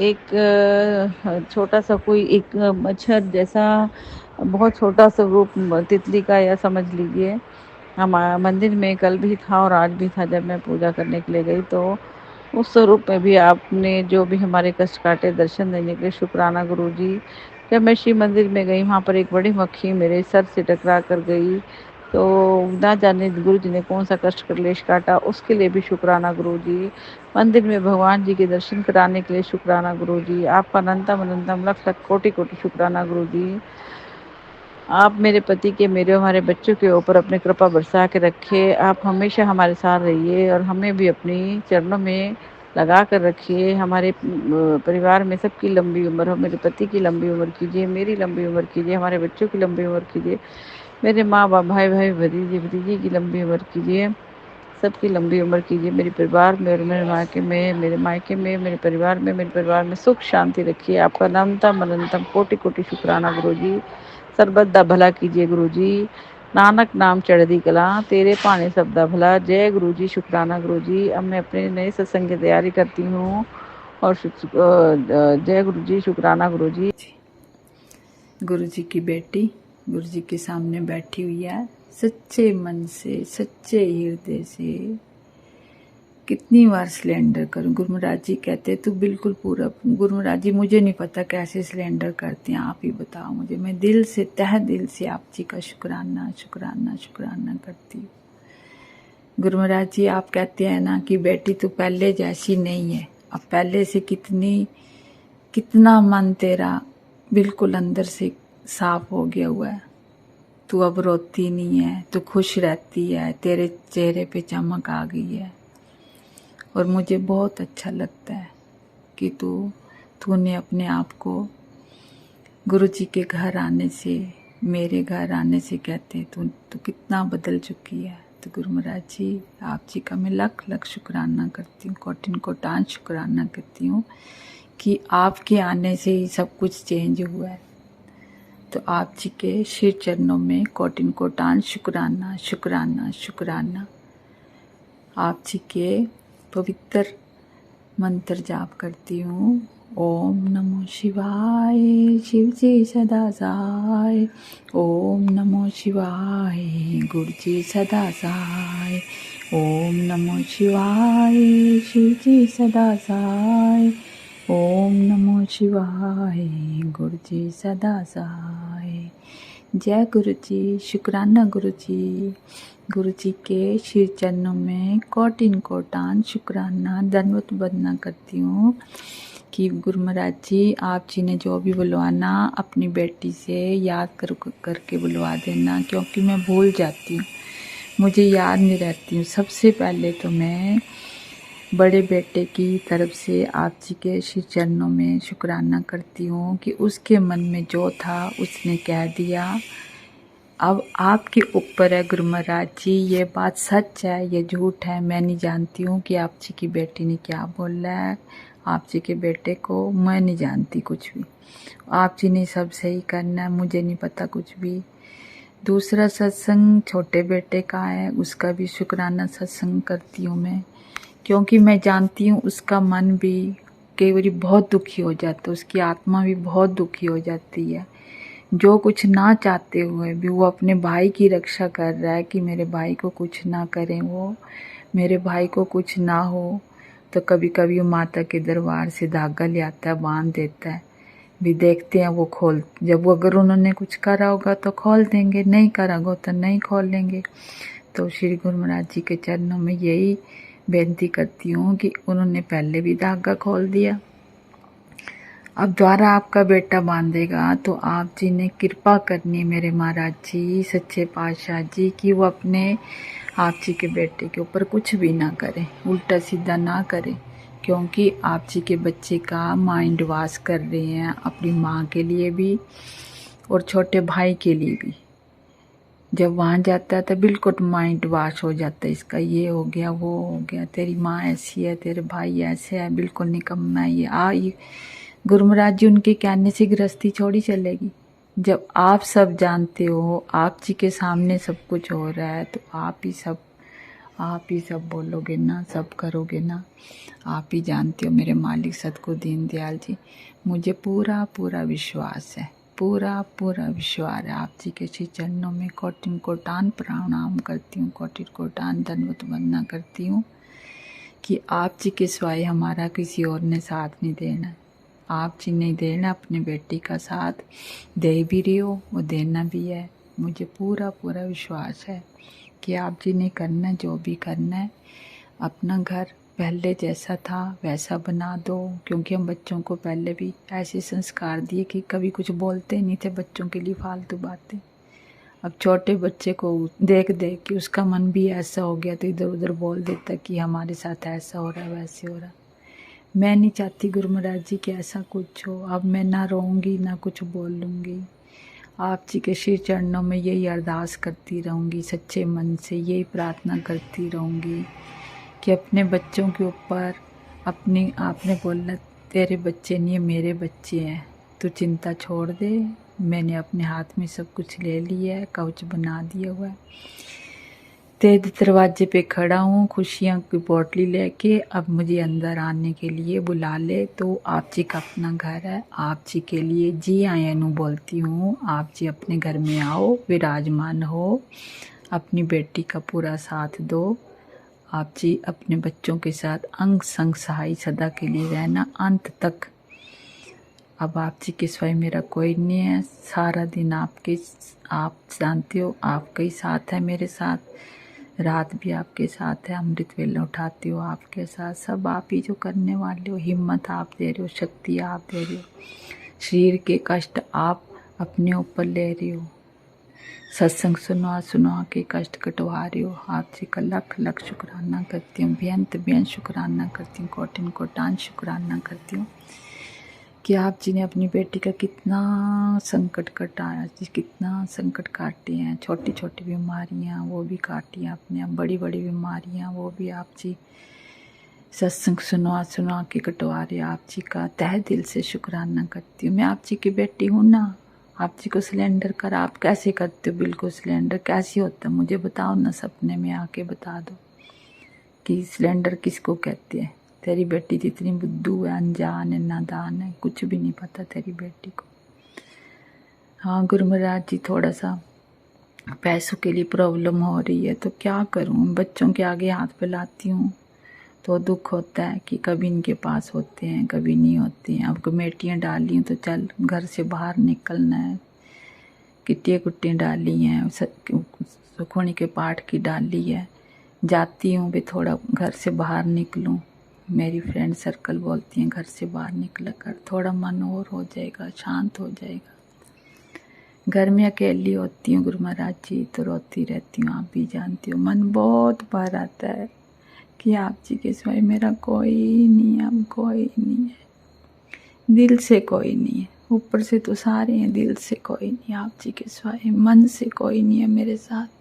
एक छोटा सा कोई एक मच्छर जैसा बहुत छोटा सा रूप तितली का, या समझ लीजिए हमारा मंदिर में कल भी था और आज भी था। जब मैं पूजा करने के लिए गई तो उस स्वरूप में भी आपने जो भी हमारे कष्ट काटे, दर्शन देने के लिए शुक्राना गुरुजी। जब मैं शिव मंदिर में गई, वहाँ पर एक बड़ी मक्खी मेरे सर से टकरा कर गई, तो ना जाने गुरुजी ने कौन सा कष्ट क्लेश काटा, उसके लिए भी शुक्राना गुरुजी। मंदिर में भगवान जी के दर्शन कराने के लिए शुक्राना गुरुजी। आपका अनंतम अनंतम लख लख कोटि कोटि शुक्राना गुरुजी। आप मेरे पति के, मेरे हमारे बच्चों के ऊपर अपनी कृपा बरसा के रखिए। आप हमेशा हमारे साथ रहिए और हमें भी अपनी चरणों में लगा कर रखिए। हमारे परिवार में सबकी लंबी उम्र हो, मेरे पति की लंबी उम्र कीजिए, मेरी लंबी उम्र कीजिए, हमारे बच्चों की लंबी उम्र कीजिए, मेरे माँ बाप, भाई भाई, भतीजे भतीजे की लंबी उम्र कीजिए, सबकी लंबी उम्र कीजिए। मेरे परिवार में और मेरे मायके में, मेरे परिवार में सुख शांति रखिए। आपका अनंतम अनंतम कोटि कोटि शुक्राना गुरुजी। सरबत दा भला कीजिए गुरुजी, नानक नाम चढ़दी कला, तेरे पाने सब दा भला। जय गुरुजी, शुक्राना गुरुजी। अब मैं अपने नए सत्संग की तैयारी करती हूँ और जय गुरुजी, शुक्राना गुरुजी। गुरुजी की बेटी गुरुजी के सामने बैठी हुई है, सच्चे मन से, सच्चे हृदय से। कितनी बार सिलेंडर करूं? गुरु महाराज जी कहते तू बिल्कुल पूरा। गुरु महाराज जी मुझे नहीं पता कैसे सिलेंडर करते हैं, आप ही बताओ मुझे। मैं दिल से, तह दिल से आप जी का शुक्राना शुक्राना शुक्राना करती हूँ। गुरु महाराज जी आप कहते हैं ना कि बेटी तू पहले जैसी नहीं है, अब पहले से कितना मन तेरा बिल्कुल अंदर से साफ हो गया हुआ है। तू अब रोती नहीं है, तू खुश रहती है, तेरे चेहरे पे चमक आ गई है। और मुझे बहुत अच्छा लगता है कि तूने अपने आप को गुरुजी के घर आने से, मेरे घर आने से कहते तू कितना बदल चुकी है। तो गुरु महाराज जी आप जी का मैं लख लख शुक्राना करती हूँ, कोटिन कोटान शुक्राना करती हूँ कि आपके आने से ही सब कुछ चेंज हुआ है। तो आप जी के श्री चरणों में कोटिन कोटान शुक्राना शुक्राना शुक्राना। आप जी के पवित्र मंत्र जाप करती हूँ। ओम नमो शिवाय, शिव जी सदा सहाय। ओम नमो शिवाय, गुरु जी सदा सहाय। ओम नमो शिवाय, शिव जी सदा सहाय। ओम नमो शिवाय, गुरु जी सदा सहाय। जय गुरु जी, शुक्राना गुरु जी। गुरु जी के श्री चरणों में कोटिन कोटान शुक्राना दंडवत वंदना करती हूँ कि गुरु महाराज जी आप जी ने जो भी बुलवाना अपनी बेटी से याद करके बुलवा देना, क्योंकि मैं भूल जाती हूँ, मुझे याद नहीं रहती हूँ। सबसे पहले तो मैं बड़े बेटे की तरफ से आप जी के श्री चरणों में शुक्राना करती हूँ कि उसके मन में जो था उसने कह दिया। अब आपके ऊपर है गुरु महाराज जी, ये बात सच है ये झूठ है मैं नहीं जानती हूँ कि आप जी की बेटी ने क्या बोला है। आप जी के बेटे को मैं नहीं जानती कुछ भी, आप जी ने सब सही करना है, मुझे नहीं पता कुछ भी। दूसरा सत्संग छोटे बेटे का है, उसका भी शुक्राना सत्संग करती हूँ मैं, क्योंकि मैं जानती हूँ उसका मन भी कई बार बहुत दुखी हो जाता है, उसकी आत्मा भी बहुत दुखी हो जाती है, जो कुछ ना चाहते हुए भी वो अपने भाई की रक्षा कर रहा है कि मेरे भाई को कुछ ना करें, वो मेरे भाई को कुछ ना हो। तो कभी कभी वो माता के दरबार से धागा ले आता है, बांध देता है, भी देखते हैं वो खोल, जब वो अगर उन्होंने कुछ करा होगा तो खोल देंगे, नहीं करा होगा तो नहीं खोलेंगे। तो श्री गुरु महाराज जी के चरणों में यही बेनती करती हूँ कि उन्होंने पहले भी धागा खोल दिया, अब द्वारा आपका बेटा बांधेगा तो आप जी ने कृपा करनी है मेरे महाराज जी, सच्चे पातशाह जी, कि वो अपने आप जी के बेटे के ऊपर कुछ भी ना करें, उल्टा सीधा ना करें, क्योंकि आप जी के बच्चे का माइंड वॉश कर रहे हैं अपनी माँ के लिए भी और छोटे भाई के लिए भी। जब वहाँ जाता है तो बिल्कुल माइंड वॉश हो जाता है, इसका ये हो गया वो हो गया, तेरी माँ ऐसी है, तेरे भाई ऐसे है, बिल्कुल निकम्मा है ये गुरु महाराज जी उनके कहने से गृहस्थी छोड़ी चलेगी। जब आप सब जानते हो, आप जी के सामने सब कुछ हो रहा है, तो आप ही सब बोलोगे ना, सब करोगे ना। आप ही जानते हो मेरे मालिक सतगुरु दीनदयाल जी, मुझे पूरा पूरा विश्वास है, पूरा विश्वास है। आप जी के श्री चरणों में कोटिन कोटान प्रणाम करती हूँ, कोटिन कोटान दंडवत वंदना करती हूँ कि आप जी के सिवाय हमारा किसी और ने साथ नहीं देना है। आप जी नहीं देना अपने बेटी का साथ, दे भी रही हो, वो देना भी है। मुझे पूरा विश्वास है कि आप जी ने करना, जो भी करना है। अपना घर पहले जैसा था वैसा बना दो, क्योंकि हम बच्चों को पहले भी ऐसे संस्कार दिए कि कभी कुछ बोलते नहीं थे बच्चों के लिए फालतू बातें। अब छोटे बच्चे को देख के उसका मन भी ऐसा हो गया तो इधर उधर बोल देता कि हमारे साथ ऐसा हो रहा है, वैसे हो रहा है। मैं नहीं चाहती गुरु महाराज जी कि ऐसा कुछ हो। अब मैं ना रोऊंगी ना कुछ बोलूँगी। आप जी के श्री चरणों में यही अरदास करती रहूँगी, सच्चे मन से यही प्रार्थना करती रहूँगी कि अपने बच्चों के ऊपर आपने बोला तेरे बच्चे नहीं है मेरे बच्चे हैं, तू चिंता छोड़ दे। मैंने अपने हाथ में सब कुछ ले लिया है, कवच बना दिया हुआ है, तेरे दरवाजे पे खड़ा हूँ खुशियाँ की पोटली लेके, अब मुझे अंदर आने के लिए बुला ले। तो आप जी का अपना घर है, आप जी के लिए जी आयनु बोलती हूँ। आप जी अपने घर में आओ, विराजमान हो, अपनी बेटी का पूरा साथ दो। आप जी अपने बच्चों के साथ अंग संग सहाय सदा के लिए रहना अंत तक। अब आप जी के सिवाय मेरा कोई नहीं है, सारा दिन आप जानते हो आपका ही साथ है मेरे साथ, रात भी आपके साथ है, अमृत वेला उठाती हो आपके साथ, सब आप ही जो करने वाले हो। हिम्मत आप दे रहे हो, शक्ति आप दे रहे हो, शरीर के कष्ट आप अपने ऊपर ले रहे हो, सत्संग सुनवा के कष्ट कटवा रहे हो। आप जी का लख शुक्राना करती हूँ, बेअंत शुक्राना करती हूँ, कोटिन कोटान शुक्राना करती हूँ कि आप जी ने अपनी बेटी का कितना संकट कटाया, कितना संकट काटे हैं। छोटी छोटी बीमारियां वो भी काटी हैं आपने, बड़ी बड़ी बीमारियां वो भी आप जी सत्संग सुनवा के कटवा रहे। आप जी का तहे दिल से शुक्राना करती हूँ। मैं आप जी की बेटी हूँ ना। आप जी को सिलेंडर कर आप कैसे करते हो, बिल्कुल सिलेंडर कैसे होता है मुझे बताओ ना, सपने में आके बता दो कि सिलेंडर किसको कहते हैं। तेरी बेटी जितनी बुद्धू है, अनजान है, नादान है, कुछ भी नहीं पता तेरी बेटी को। हाँ गुरु महाराज जी, थोड़ा सा पैसों के लिए प्रॉब्लम हो रही है तो क्या करूँ, बच्चों के आगे हाथ फैलाती हूँ तो दुख होता है कि कभी इनके पास होते हैं कभी नहीं होते हैं। अब कमेटियाँ डाली हूँ तो चल घर से बाहर निकलना है, किट्टियाँ कुट्टियाँ डाली हैं, सुखमणी के पाठ की डाली है, जाती हूँ भी थोड़ा घर से बाहर निकलूँ। मेरी फ्रेंड सर्कल बोलती हैं घर से बाहर निकल कर थोड़ा मन और हो जाएगा, शांत हो जाएगा। घर में अकेली होती हूँ गुरु महाराज जी तो रोती रहती हूँ, आप भी जानती हो। मन बहुत भर आता है कि आप जी के सिवाय मेरा कोई नहीं है, अब कोई नहीं है, दिल से कोई नहीं है, ऊपर से तो सारे हैं, दिल से कोई नहीं है आप जी के सिवाय, मन से कोई नहीं है मेरे साथ।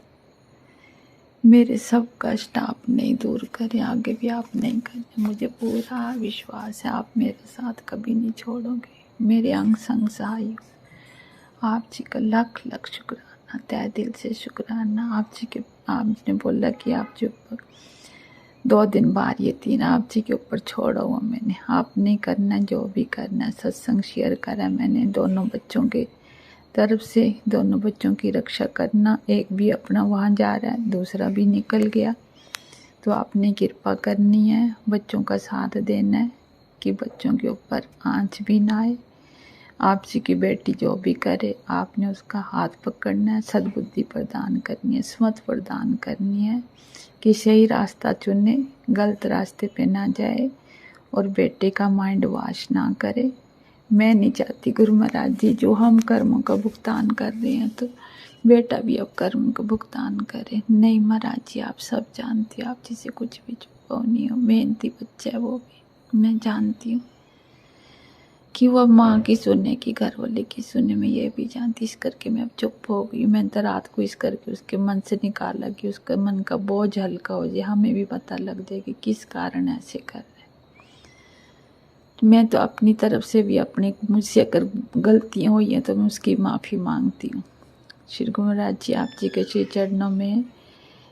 मेरे सब कष्ट आप नहीं दूर करें, आगे भी आप नहीं करें। मुझे पूरा विश्वास है आप मेरे साथ कभी नहीं छोड़ोगे, मेरे अंग संग सहाय हो। आप जी का लख शुक्राना, तहे दिल से शुक्राना। आपने बोला कि आप जी ऊपर 2 दिन बाद ये 3 आप जी के ऊपर छोड़ा हुआ मैंने, आपने करना जो भी करना। सत्संग शेयर करा मैंने, दोनों बच्चों के तरफ से दोनों बच्चों की रक्षा करना। एक भी अपना वहाँ जा रहा है, दूसरा भी निकल गया, तो आपने कृपा करनी है, बच्चों का साथ देना है कि बच्चों के ऊपर आँच भी ना आए। आप जी की बेटी जो भी करे, आपने उसका हाथ पकड़ना है, सद्बुद्धि प्रदान करनी है, समझ प्रदान करनी है कि सही रास्ता चुने, गलत रास्ते पे ना जाए और बेटे का माइंड वॉश ना करे। मैं नहीं चाहती गुरु महाराज जी, जो हम कर्मों का भुगतान कर रहे हैं तो बेटा भी अब कर्म का भुगतान करे। नहीं महाराज जी, आप सब जानते हो, आप जिसे कुछ भी छुपाओ नहीं हो, मेहनती बच्चा है वो भी। मैं जानती हूँ कि वो माँ की सुनने की, घर वाले की सुनने में, ये भी जानती। इस करके मैं अब चुप हो गई। मैं तो रात को इस करके उसके मन से निकाला कि उसका मन का बोझ हल्का हो जाए, हमें भी पता लग जाए कि किस कारण ऐसे कर रहे। मैं तो अपनी तरफ से भी, अपने मुझसे अगर गलतियाँ हुई हैं तो मैं उसकी माफ़ी मांगती हूँ। श्री गुरु महाराज जी, आप जी के श्री चरणों में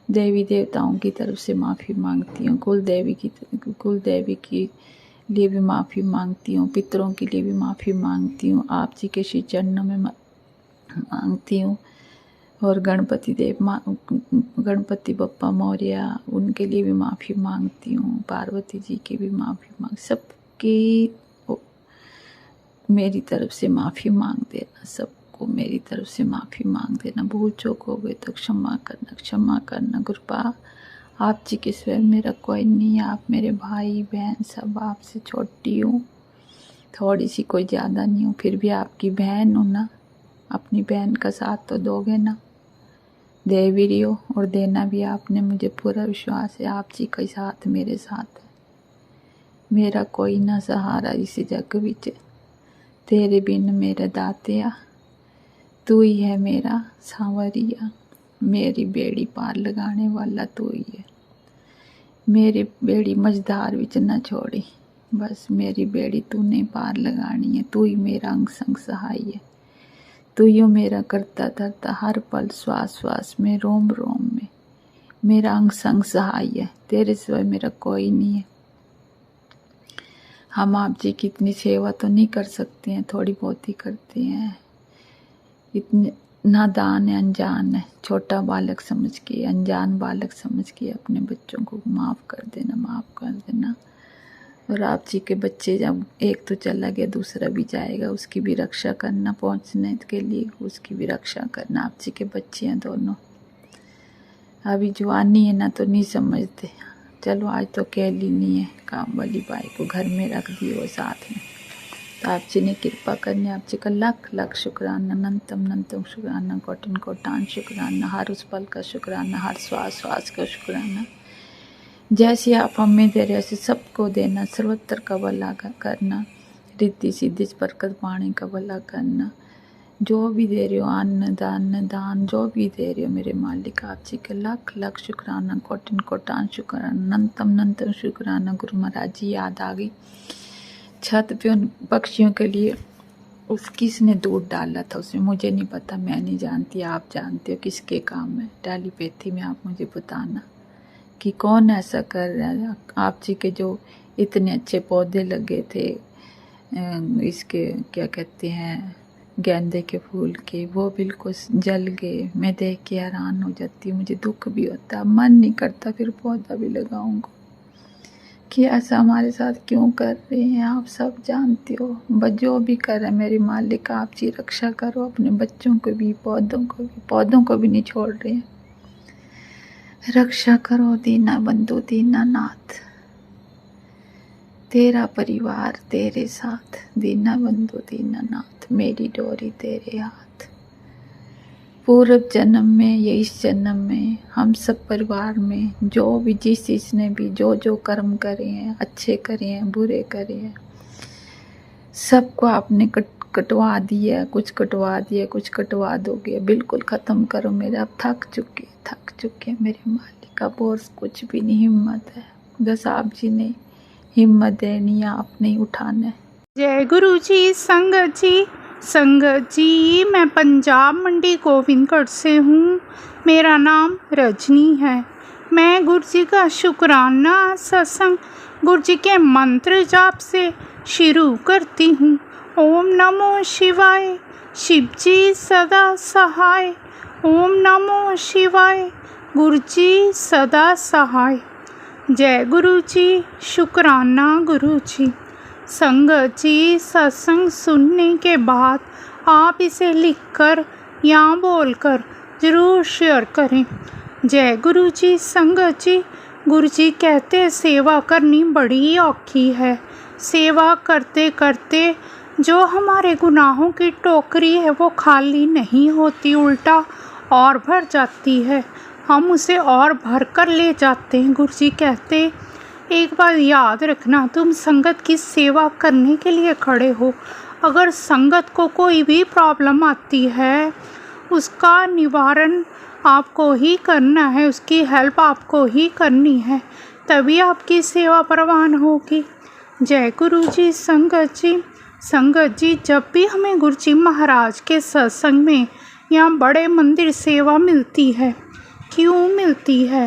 देवी देवताओं की तरफ से माफ़ी मांगती हूँ। कुलदेवी की लिए भी माफ़ी मांगती हूँ, पितरों के लिए भी माफ़ी मांगती हूँ, आप जी के श्री चरणों में मांगती हूँ। और गणपति बप्पा मौर्य, उनके लिए भी माफ़ी मांगती हूँ। पार्वती जी की भी माफ़ी मांग, सबकी मेरी तरफ से माफ़ी मांग देना, सबको मेरी तरफ से माफ़ी मांग देना। भूल चूक हो गए तो क्षमा करना। गुरुपा, आप जी के सिवा मेरा कोई नहीं है। आप मेरे भाई बहन सब आपसे छोटी हूँ, थोड़ी सी, कोई ज़्यादा नहीं हूँ, फिर भी आपकी बहन हूँ ना। अपनी बहन का साथ तो दोगे ना, दे भी रही हो और देना भी आपने। मुझे पूरा विश्वास है आप जी का साथ मेरे साथ है। मेरा कोई ना सहारा इस जग विच, तेरे बिन मेरे दातिया, तू ही है मेरा सांवरिया। मेरी बेड़ी पार लगाने वाला तू ही है। मेरी बेड़ी मझधार विच न छोड़ी, बस मेरी बेड़ी तूने पार लगानी है। तू ही मेरा अंग संग सहाय है, तू ही मेरा करता धरता, हर पल श्वास श्वास में, रोम रोम में मेरा अंग संग सहाय है। तेरे सिवाय मेरा कोई नहीं है। हम आप जी की इतनी सेवा तो नहीं कर सकते हैं, थोड़ी बहुत ही करते हैं। इतने नादान है, अनजान है, छोटा बालक समझ के, अनजान बालक समझ के अपने बच्चों को माफ़ कर देना। और आप जी के बच्चे, जब एक तो चला गया दूसरा भी जाएगा, उसकी भी रक्षा करना, पहुंचने के लिए उसकी भी रक्षा करना। आप जी के बच्चे हैं दोनों, अभी जवानी है ना तो नहीं समझते। चलो आज तो कैली नहीं है, काम वाली बाई को घर में रख दिए वो साथ में। तो आप जी ने कृपा करनी, आप जी का लाख लाख शुक्राना, अनंतम शुक्राना, कोटिन कोटान शुक्राना, हर उस पल का शुक्राना, हर श्वास श्वास का शुक्राना। जैसे आप हमें दे रहे ऐसे सबको देना, सर्वत्र का भला करना, रिद्धि सिद्धि बरकत पानी का भला करना। जो भी दे रहे हो, अन्न दान जो भी दे रहे हो मेरे मालिक, आप जी के लाख लाख शुक्राना, कोटिन कोटान शुक्राना, अनंतम शुक्राना। गुरु महाराज जी याद आ गई, छत पे उन पक्षियों के लिए किसने दूध डाला था उसमें, मुझे नहीं पता, मैं नहीं जानती, आप जानते हो किसके काम है। टेलीपैथी में आप मुझे बताना कि कौन ऐसा कर रहा है। आप जी के जो इतने अच्छे पौधे लगे थे, इसके क्या कहते हैं, गेंदे के फूल के, वो बिल्कुल जल गए। मैं देख के हैरान हो जाती हूँ, मुझे दुख भी होता, मन नहीं करता फिर पौधा भी लगाऊंगा कि ऐसा हमारे साथ क्यों कर रहे हैं। आप सब जानते हो, जो भी कर रहे हैं मेरे मालिक, आप जी रक्षा करो अपने बच्चों को भी, पौधों को भी नहीं छोड़ रहे हैं। रक्षा करो दीना बंधु दीना नाथ, तेरा परिवार तेरे साथ, दीना बंधु दीना नाथ, मेरी डोरी तेरे हाथ। पूर्व जन्म में या इस जन्म में हम सब परिवार में जो भी जिसने भी जो कर्म करे हैं, अच्छे करे हैं, बुरे करे हैं, सबको आपने कटवा दिया, कुछ कटवा दिया, कुछ कटवा दोगे। बिल्कुल ख़त्म करो मेरे, अब थक चुके मेरे मालिक, अब और कुछ भी नहीं हिम्मत है, बस आप जी ने हिम्मत देनी है, आपने उठाना है। जय गुरु जी। संगत जी, मैं पंजाब मंडी गोविंदगढ़ से हूँ। मेरा नाम रजनी है। मैं गुरु जी का शुक्राना सत्संग गुरु जी के मंत्र जाप से शुरू करती हूँ। ओम नमो शिवाय। शिव जी सदा सहाय। ओम नमो शिवाय। गुरु जी सदा सहाय। जय गुरु जी। शुक्राना गुरु जी। संगत जी, सत्संग सुनने के बाद आप इसे लिखकर या बोलकर ज़रूर शेयर करें। जय गुरु जी। संगत जी, गुरु जी कहते सेवा करनी बड़ी औखी है। सेवा करते करते जो हमारे गुनाहों की टोकरी है वो खाली नहीं होती, उल्टा और भर जाती है। हम उसे और भर कर ले जाते हैं। गुरु जी कहते एक बार याद रखना, तुम संगत की सेवा करने के लिए खड़े हो। अगर संगत को कोई भी प्रॉब्लम आती है उसका निवारण आपको ही करना है, उसकी हेल्प आपको ही करनी है, तभी आपकी सेवा परवान होगी। जय गुरु जी। संगत जी, जब भी हमें गुरु जी महाराज के सत्संग में या बड़े मंदिर सेवा मिलती है, क्यों मिलती है,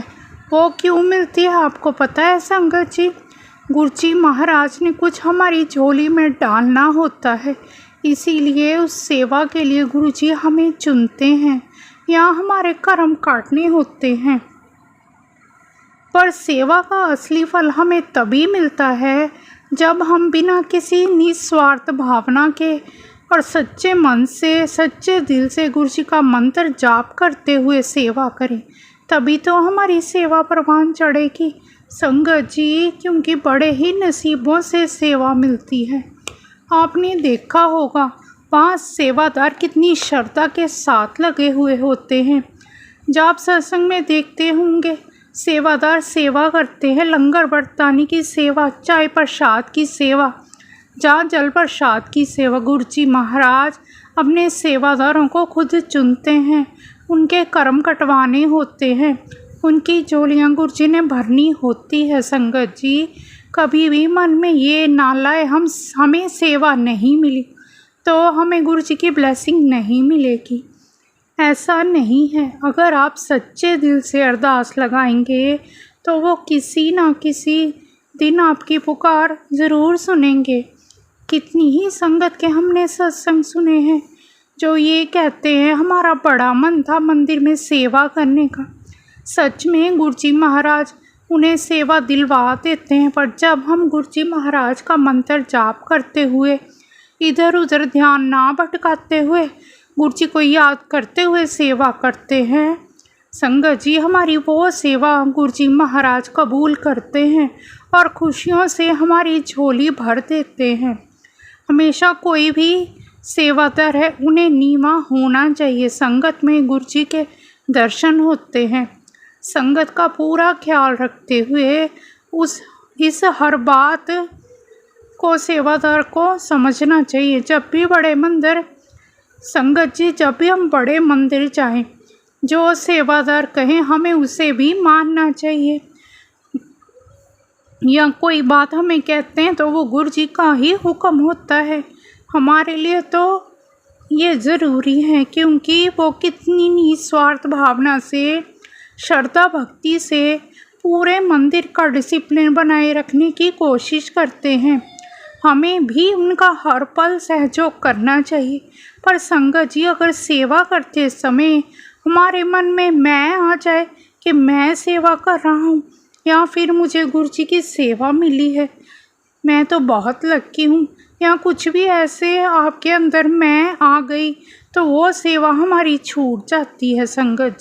वो क्यों मिलती है आपको पता है संगत जी? गुरु जी महाराज ने कुछ हमारी झोली में डालना होता है, इसीलिए उस सेवा के लिए गुरु जी हमें चुनते हैं या हमारे कर्म काटने होते हैं। पर सेवा का असली फल हमें तभी मिलता है जब हम बिना किसी निस्वार्थ भावना के और सच्चे मन से, सच्चे दिल से गुरु जी का मंत्र जाप करते हुए सेवा करें, तभी तो हमारी सेवा परवान चढ़ेगी संगत जी। क्योंकि बड़े ही नसीबों से सेवा मिलती है। आपने देखा होगा वहाँ सेवादार कितनी श्रद्धा के साथ लगे हुए होते हैं। जब आप सत्संग में देखते होंगे सेवादार सेवा करते हैं, लंगर बरताने की सेवा, चाय प्रसाद की सेवा, जहाँ जल प्रसाद की सेवा। गुरु जी महाराज अपने सेवादारों को खुद चुनते हैं, उनके कर्म कटवाने होते हैं, उनकी झोलियाँ गुरु जी ने भरनी होती है। संगत जी, कभी भी मन में ये ना लाए हमें सेवा नहीं मिली तो हमें गुरु जी की ब्लेसिंग नहीं मिलेगी, ऐसा नहीं है। अगर आप सच्चे दिल से अरदास लगाएंगे तो वो किसी ना किसी दिन आपकी पुकार ज़रूर सुनेंगे। कितनी ही संगत के हमने सत्संग सुने हैं जो ये कहते हैं हमारा बड़ा मन था मंदिर में सेवा करने का। सच में गुरु जी महाराज उन्हें सेवा दिलवा देते हैं, पर जब हम गुरु जी महाराज का मंत्र जाप करते हुए, इधर उधर ध्यान ना भटकाते हुए, गुरु जी को याद करते हुए सेवा करते हैं, संगत जी हमारी वो सेवा गुरु जी महाराज कबूल करते हैं और खुशियों से हमारी झोली भर देते हैं। हमेशा कोई भी सेवादार है उन्हें नीवा होना चाहिए। संगत में गुरु जी के दर्शन होते हैं। संगत का पूरा ख्याल रखते हुए इस हर बात को सेवादार को समझना चाहिए। जब भी बड़े मंदिर संगत जी, जब भी हम बड़े मंदिर जाएं, जो सेवादार कहें हमें उसे भी मानना चाहिए। या कोई बात हमें कहते हैं तो वो गुरु जी का ही हुक्म होता है। हमारे लिए तो ये ज़रूरी है क्योंकि वो कितनी निस्वार्थ भावना से, श्रद्धा भक्ति से पूरे मंदिर का डिसिप्लिन बनाए रखने की कोशिश करते हैं। हमें भी उनका हर पल सहयोग करना चाहिए। पर संगत जी, अगर सेवा करते समय हमारे मन में मैं आ जाए कि मैं सेवा कर रहा हूँ या फिर मुझे गुरु जी की सेवा मिली है, मैं तो बहुत लक्की हूँ, या कुछ भी ऐसे आपके अंदर मैं आ गई, तो वो सेवा हमारी छूट जाती है। संगत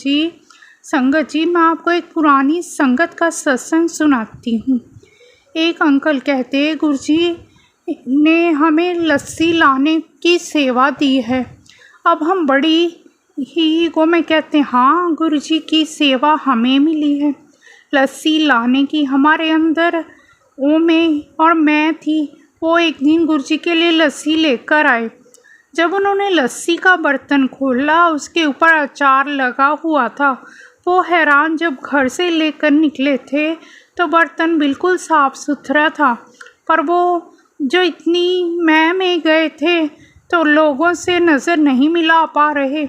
जी, मैं आपको एक पुरानी संगत का सत्संग सुनाती हूँ। एक अंकल कहते, गुरु जी ने हमें लस्सी लाने की सेवा दी है। अब हम बड़ी ही ईगो में कहते हैं, हाँ गुरु जी की सेवा हमें मिली है लस्सी लाने की। हमारे अंदर वो में और मैं थी, वो एक दिन गुरु जी के लिए लस्सी लेकर आए। जब उन्होंने लस्सी का बर्तन खोला, उसके ऊपर अचार लगा हुआ था। वो हैरान, जब घर से लेकर निकले थे तो बर्तन बिल्कुल साफ़ सुथरा था, पर वो जो इतनी मैं में गए थे तो लोगों से नज़र नहीं मिला पा रहे।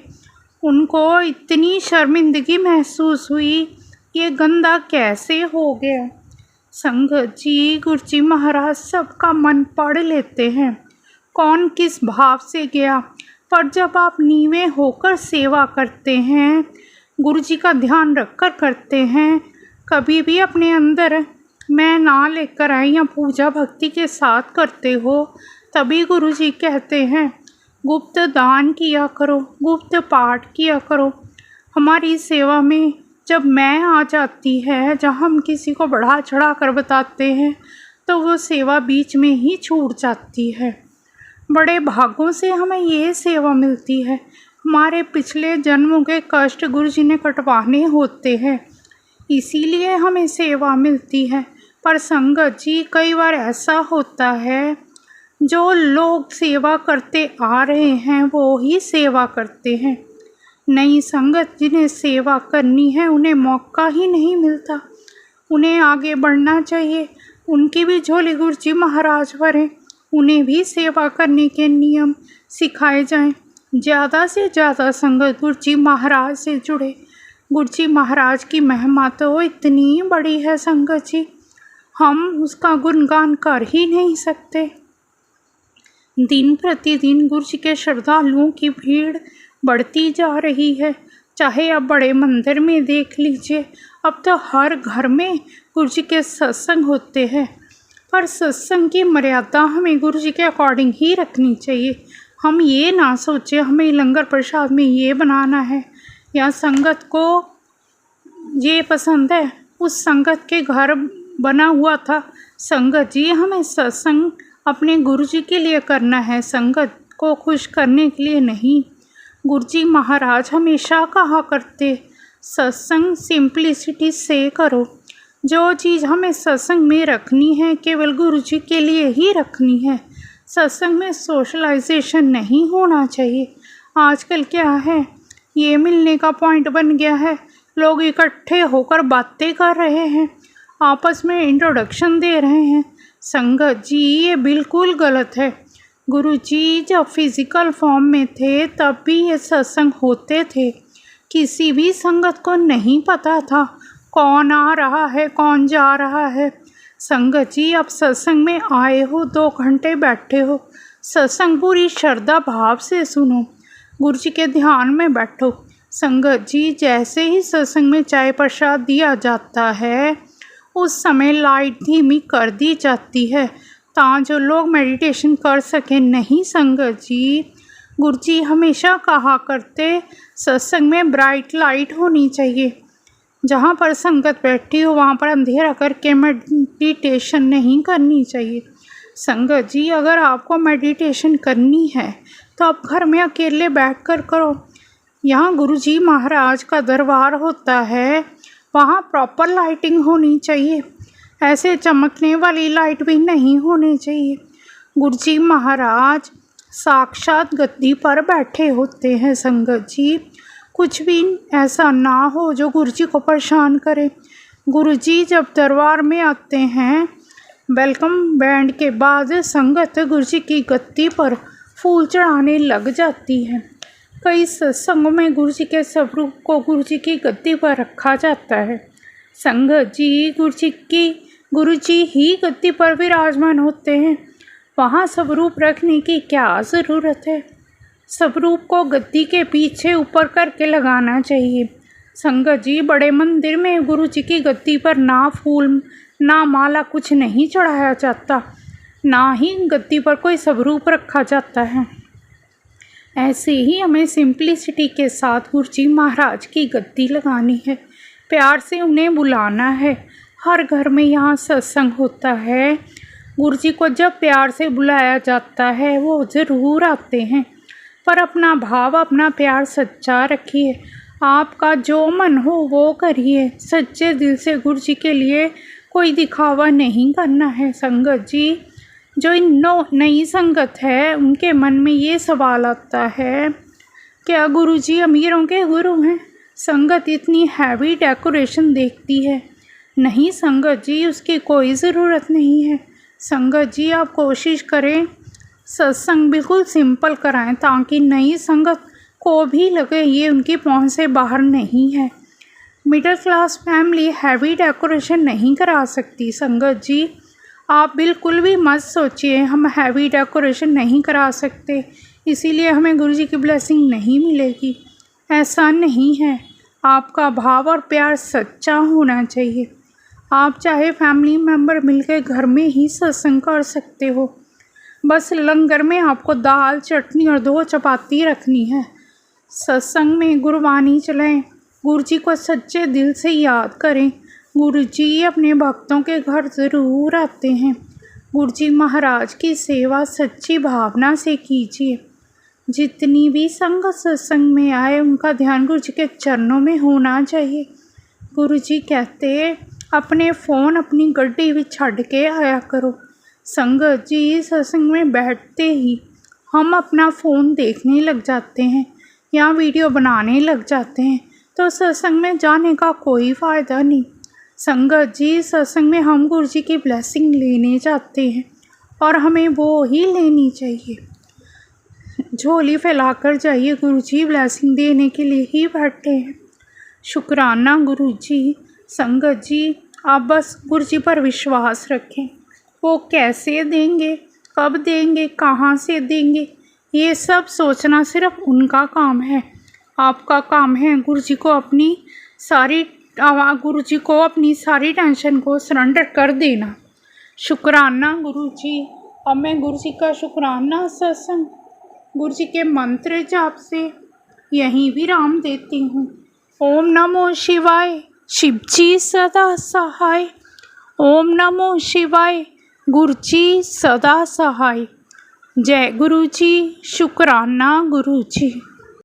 उनको इतनी शर्मिंदगी महसूस हुई, ये गंदा कैसे हो गया। संगत जी, गुरु जी महाराज सबका मन पढ़ लेते हैं। कौन किस भाव से गया। पर जब आप नीवे होकर सेवा करते हैं, गुरु जी का ध्यान रखकर करते हैं, कभी भी अपने अंदर मैं ना लेकर आए या पूजा भक्ति के साथ करते हो, तभी गुरु जी कहते हैं गुप्त दान किया करो, गुप्त पाठ किया करो। हमारी सेवा में जब मैं आ जाती है, जहाँ हम किसी को बढ़ा चढ़ा कर बताते हैं, तो वो सेवा बीच में ही छूट जाती है। बड़े भागों से हमें ये सेवा मिलती है। हमारे पिछले जन्मों के कष्ट गुरु जी ने कटवाने होते हैं, इसीलिए हमें सेवा मिलती है। पर संगत जी, कई बार ऐसा होता है जो लोग सेवा करते आ रहे हैं वो ही सेवा करते हैं। नई संगत जिन्हें सेवा करनी है उन्हें मौका ही नहीं मिलता। उन्हें आगे बढ़ना चाहिए, उनकी भी झोली गुरु जी महाराज भरें, उन्हें भी सेवा करने के नियम सिखाए जाएं। ज़्यादा से ज़्यादा संगत गुरु जी महाराज से जुड़े। गुरु जी महाराज की महिमा तो इतनी बड़ी है संगत जी, हम उसका गुणगान कर ही नहीं सकते। दिन प्रतिदिन गुरु जी के श्रद्धालुओं की भीड़ बढ़ती जा रही है। चाहे आप बड़े मंदिर में देख लीजिए, अब तो हर घर में गुरु जी के सत्संग होते हैं। पर सत्संग की मर्यादा हमें गुरु जी के अकॉर्डिंग ही रखनी चाहिए। हम ये ना सोचें हमें लंगर प्रसाद में ये बनाना है या संगत को ये पसंद है, उस संगत के घर बना हुआ था। संगत जी, हमें सत्संग अपने गुरु जी के लिए करना है, संगत को खुश करने के लिए नहीं। गुरु जी महाराज हमेशा कहा करते, सत्संग सिंप्लिसिटी से करो। जो चीज़ हमें सत्संग में रखनी है केवल गुरु जी के लिए ही रखनी है। सत्संग में सोशलाइजेशन नहीं होना चाहिए। आजकल क्या है, ये मिलने का पॉइंट बन गया है। लोग इकट्ठे होकर बातें कर रहे हैं, आपस में इंट्रोडक्शन दे रहे हैं। संगत जी, ये बिल्कुल गलत है। गुरु जी जब फिज़िकल फॉर्म में थे तब भी ये सत्संग होते थे। किसी भी संगत को नहीं पता था कौन आ रहा है कौन जा रहा है। संगत जी, आप सत्संग में आए हो, 2 घंटे बैठे हो, सत्संग पूरी श्रद्धा भाव से सुनो, गुरु जी के ध्यान में बैठो। संगत जी, जैसे ही सत्संग में चाय प्रसाद दिया जाता है उस समय लाइट धीमी कर दी जाती है ताकि जो लोग मेडिटेशन कर सकें। नहीं संगत जी, गुरु जी हमेशा कहा करते सत्संग में ब्राइट लाइट होनी चाहिए। जहाँ पर संगत बैठी हो वहाँ पर अंधेरा करके मेडिटेशन नहीं करनी चाहिए। संगत जी, अगर आपको मेडिटेशन करनी है तो आप घर में अकेले बैठकर करो। यहाँ गुरु जी महाराज का दरबार होता है, वहाँ प्रॉपर लाइटिंग होनी चाहिए, ऐसे चमकने वाली लाइट भी नहीं होनी चाहिए। गुरु जी महाराज साक्षात गद्दी पर बैठे होते हैं। संगत जी, कुछ भी ऐसा ना हो जो गुरु जी को परेशान करे। गुरु जी जब दरबार में आते हैं, वेलकम बैंड के बाद संगत गुरु जी की गद्दी पर फूल चढ़ाने लग जाती है। कई सत्संगों में गुरु जी के स्वरूप को गुरु जी की गद्दी पर रखा जाता है। संगत जी, गुरु जी ही गद्दी पर विराजमान होते हैं, वहाँ स्वरूप रखने की क्या ज़रूरत है। स्वरूप को गद्दी के पीछे ऊपर करके लगाना चाहिए। संगत जी, बड़े मंदिर में गुरु जी की गद्दी पर ना फूल ना माला कुछ नहीं चढ़ाया जाता, ना ही गद्दी पर कोई स्वरूप रखा जाता है। ऐसे ही हमें सिंप्लिसिटी के साथ गुरु जी महाराज की गद्दी लगानी है, प्यार से उन्हें बुलाना है। हर घर में यहाँ सत्संग होता है, गुरु जी को जब प्यार से बुलाया जाता है वो ज़रूर आते हैं। पर अपना भाव अपना प्यार सच्चा रखिए, आपका जो मन हो वो करिए, सच्चे दिल से गुरु जी के लिए कोई दिखावा नहीं करना है। संगत जी, जो नई संगत है उनके मन में ये सवाल आता है, क्या गुरु जी अमीरों के गुरु हैं? संगत इतनी हैवी डेकोरेशन देखती है। नहीं संगत जी, उसकी कोई ज़रूरत नहीं है। संगत जी, आप कोशिश करें सत्संग बिल्कुल सिंपल कराएं ताकि नई संगत को भी लगे ये उनकी पहुंच से बाहर नहीं है। Middle class family heavy decoration नहीं करा सकती। संगत जी, आप बिल्कुल भी मत सोचिए हम हैवी डेकोरेशन नहीं करा सकते, इसीलिए हमें गुरुजी की ब्लेसिंग नहीं मिलेगी। ऐसा नहीं है, आपका भाव और प्यार सच्चा होना चाहिए। आप चाहे फैमिली मेम्बर मिलकर घर में ही सत्संग कर सकते हो। बस लंगर में आपको दाल, चटनी और 2 चपाती रखनी है। सत्संग में गुरबानी चलाएं, गुरुजी को सच्चे दिल से याद करें। गुरुजी अपने भक्तों के घर ज़रूर आते हैं। गुरुजी महाराज की सेवा सच्ची भावना से कीजिए। जितनी भी संग सत्संग में आए उनका ध्यान गुरुजी के चरणों में होना चाहिए। गुरुजी कहते अपने फ़ोन अपनी गड्डी में छड़ के आया करो। संगत जी, सत्संग में बैठते ही हम अपना फ़ोन देखने लग जाते हैं या वीडियो बनाने लग जाते हैं तो सत्संग में जाने का कोई फ़ायदा नहीं। संगत जी, सत्संग में हम गुरुजी की ब्लेसिंग लेने जाते हैं और हमें वो ही लेनी चाहिए। झोली फैलाकर जाइए, गुरुजी ब्लेसिंग देने के लिए ही बैठे हैं। शुक्राना गुरुजी। संगत जी, आप बस गुरुजी पर विश्वास रखें। वो कैसे देंगे, कब देंगे, कहाँ से देंगे, ये सब सोचना सिर्फ उनका काम है। आपका काम है गुरुजी को अपनी सारी टेंशन को सरेंडर कर देना। शुक्राना गुरुजी। अब मैं गुरुजी का शुक्राना सत्संग गुरुजी के मंत्र जाप से यहीं विराम देती हूँ। ओम नमो शिवाय, शिवजी सदा सहाय। ओम नमो शिवाय, गुरुजी सदा सहाय। जय गुरुजी। शुक्राना गुरुजी।